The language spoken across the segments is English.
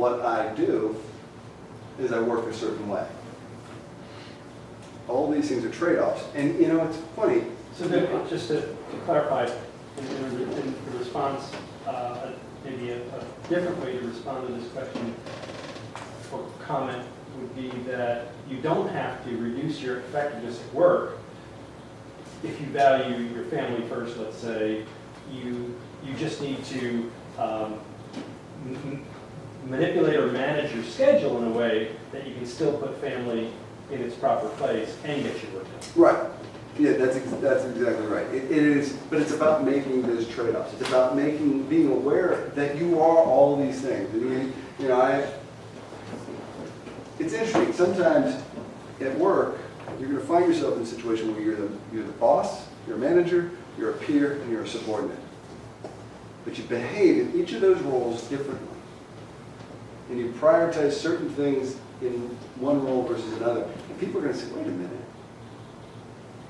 what I do is I work a certain way. All these things are trade-offs. And you know, it's funny. So just to clarify, in response, maybe a different way to respond to this question or comment would be that you don't have to reduce your effectiveness at work if you value your family first, let's say. You just need to manipulate or manage your schedule in a way that you can still put family in its proper place and get your work done. Right. Yeah, that's exactly right. It is, but it's about making those trade-offs. It's about being aware that you are all these things. And you know, it's interesting. Sometimes at work, you're going to find yourself in a situation where you're the boss, you're a manager, you're a peer, and you're a subordinate. But you behave in each of those roles differently. And you prioritize certain things in one role versus another. And people are going to say, wait a minute.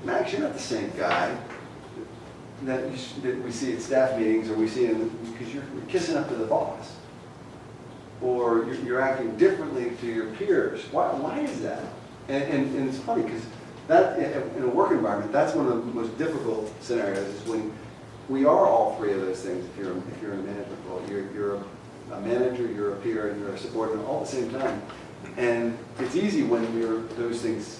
Max, you're not the same guy that we see at staff meetings, or we see because you're kissing up to the boss. Or you're acting differently to your peers. Why is that? And it's funny because that in a work environment, that's one of the most difficult scenarios is when we are all three of those things. If you're in a management role, you're a manager, you're a peer, and you're a subordinate all at the same time. And it's easy when you're those things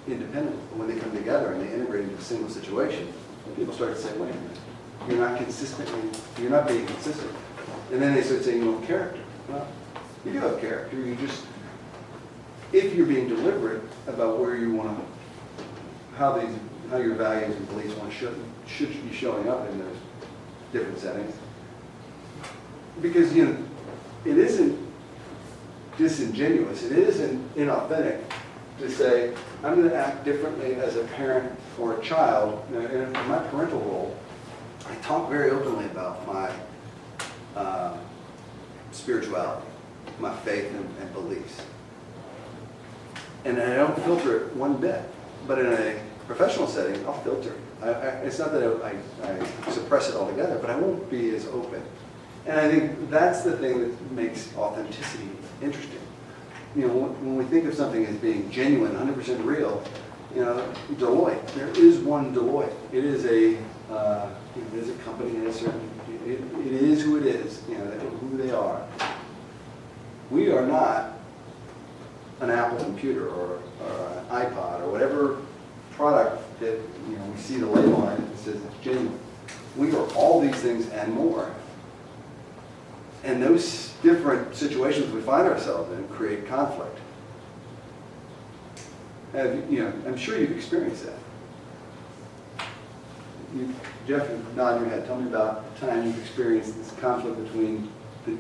independent, but when they come together and they integrate into a single situation, and people start to say, wait a minute, you're not being consistent. And then they start saying, you have character. Well, you do have character. You just, if you're being deliberate about where you want to, how your values and beliefs should be showing up in those different settings. Because, you know, it isn't disingenuous, it isn't inauthentic to say, I'm going to act differently as a parent or a child. In my parental role, I talk very openly about my spirituality, my faith and beliefs. And I don't filter it one bit. But in a professional setting, I'll filter it. It's not that I suppress it altogether, but I won't be as open. And I think that's the thing that makes authenticity interesting. You know, when we think of something as being genuine, 100% real, you know, Deloitte, there is one Deloitte. It is a company, it is who it is, you know, who they are. We are not an Apple computer or an iPod or whatever product that, you know, we see the label on it that says it's genuine. We are all these things and more. And those different situations we find ourselves in create conflict. I'm sure you've experienced that. Jeff, nod your head. Tell me about the time you've experienced this conflict between the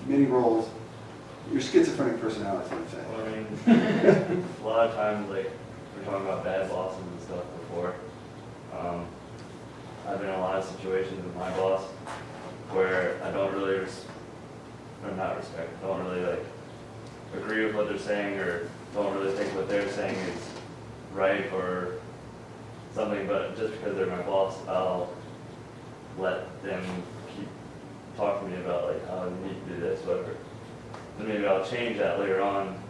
many roles. Your schizophrenic personality, is what I'm saying. Well, I mean, a lot of times, like, we're talking about bad bosses and stuff before. I've been in a lot of situations with my boss where I don't really, don't really like agree with what they're saying, or don't really think what they're saying is right or something, but just because they're my boss, I'll let them keep talking to me about like how you need to do this, whatever. Then maybe I'll change that later on,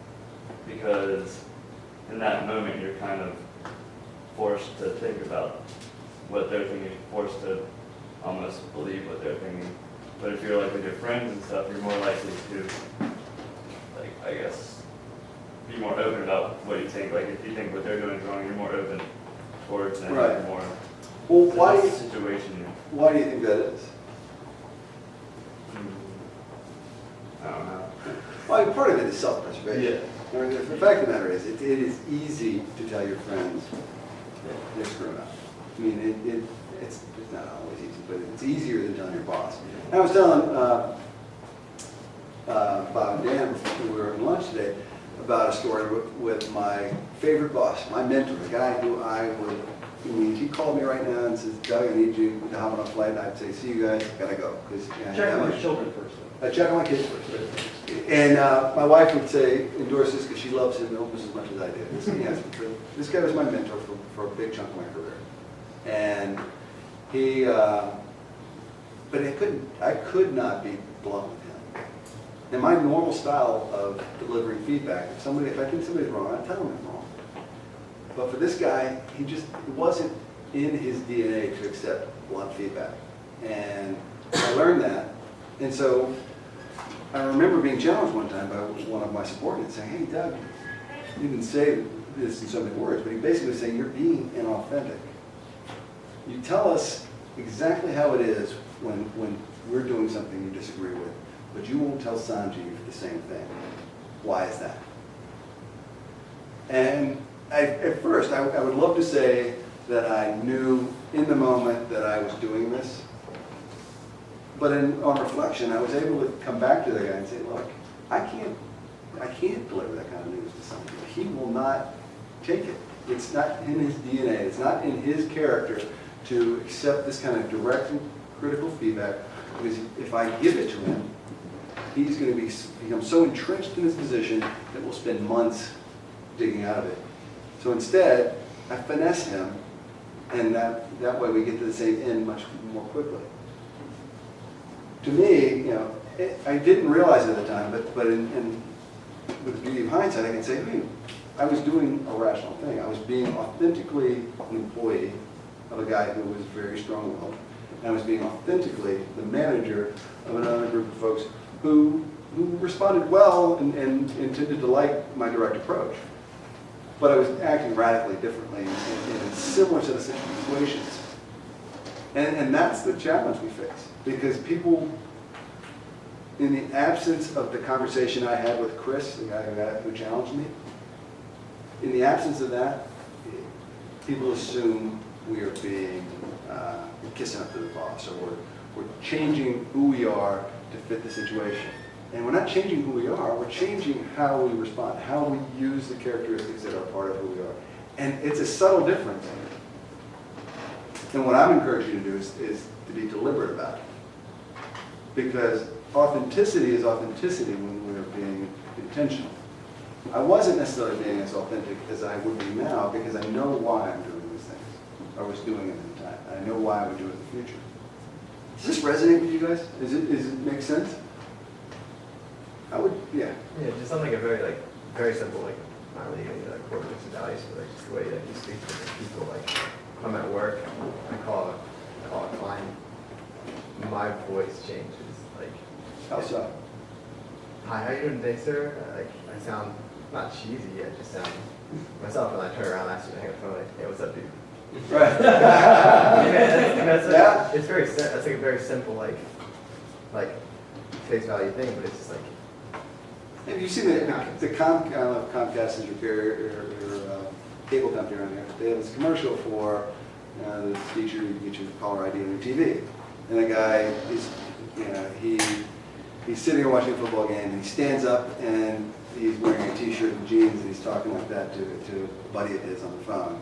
because in that moment you're kind of forced to think about what they're thinking, forced to almost believe what they're thinking. But if you're like with your friends and stuff, you're more likely to, like, I guess, be more open about what you think. Like if you think what they're doing is wrong, you're more open towards them. Right. More. Well, why do you think that is? I don't know. Well, part of it is self-preservation. Yeah. I mean, the fact of the matter is, it is easy to tell your friends that they're screwing up. I mean, it's not always easy, but it's easier than telling your boss. And I was telling Bob and Dan before we were at lunch today about a story with my favorite boss, my mentor, the guy who if he called me right now and says, Doug, I need you to hop on a flight, I'd say, see you guys, gotta go. Check on your children first. I check on my kids first. And my wife would say, endorse this because she loves him almost as much as I do. This guy was my mentor for a big chunk of my career. And he, but I could not be blunt with him. And my normal style of delivering feedback, if I think somebody's wrong, I tell them they're wrong. But for this guy, it wasn't in his DNA to accept blunt feedback. And I learned that. And so I remember being challenged one time by one of my subordinates saying, hey, Doug, he didn't say this in so many words, but he basically was saying, you're being inauthentic. You tell us exactly how it is when we're doing something you disagree with, but you won't tell Sanjeev the same thing. Why is that? And at first, I would love to say that I knew in the moment that I was doing this. But on reflection, I was able to come back to the guy and say, look, I can't deliver that kind of news to somebody. He will not take it. It's not in his DNA. It's not in his character to accept this kind of direct and critical feedback, because if I give it to him, he's going to become so entrenched in his position that we'll spend months digging out of it. So instead, I finesse him, and that way we get to the same end much more quickly. To me, I didn't realize it at the time, but with the beauty of hindsight, I can say, hey, I was doing a rational thing. I was being authentically an employee of a guy who was very strong-willed, and I was being authentically the manager of another group of folks who responded well and intended to like my direct approach. But I was acting radically differently in a similar set of situations. And that's the challenge we face. Because people, in the absence of the conversation I had with Chris, the guy who challenged me, in the absence of that, people assume we are being kissing up to the boss, or we're changing who we are to fit the situation. And we're not changing who we are, we're changing how we respond, how we use the characteristics that are part of who we are. And it's a subtle difference. And what I'm encouraging you to do is to be deliberate about it. Because authenticity is authenticity when we're being intentional. I wasn't necessarily being as authentic as I would be now, because I know why I'm doing these things. I was doing it at the time. And I know why I would do it in the future. Does this resonate with you guys? Does it make sense? I would, yeah. Yeah, just something very simple, not really any core beliefs and values, but just the way that you speak to people. Like, if I'm at work, I call a client, my voice changes. How so? Hi, how you doing today, sir? I sound not cheesy, I just sound myself, and I turn around after I hang up the phone, like, hey, what's up, dude? Right. It's very, that's like a very simple, like face value thing, but it's just like. Have you seen the Comcast is your cable company around here? They have this commercial for this feature, you get your caller ID on your TV. And the guy, he's sitting here watching a football game, and he stands up, and he's wearing a t-shirt and jeans, and he's talking like that to a buddy of his on the phone.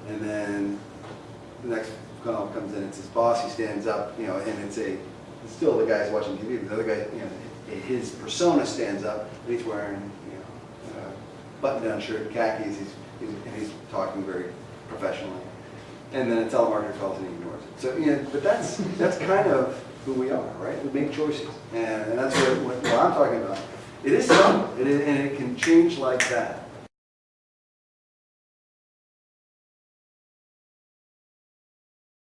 And then the next call comes in, it's his boss, he stands up, and it's still the guy's watching TV, but the other guy, his persona stands up, and he's wearing, a button-down shirt, khakis, and he's talking very professionally. And then a telemarketer calls and he ignores it. So, but that's kind of who we are, right? We make choices, and that's what I'm talking about. It is subtle, and it can change like that.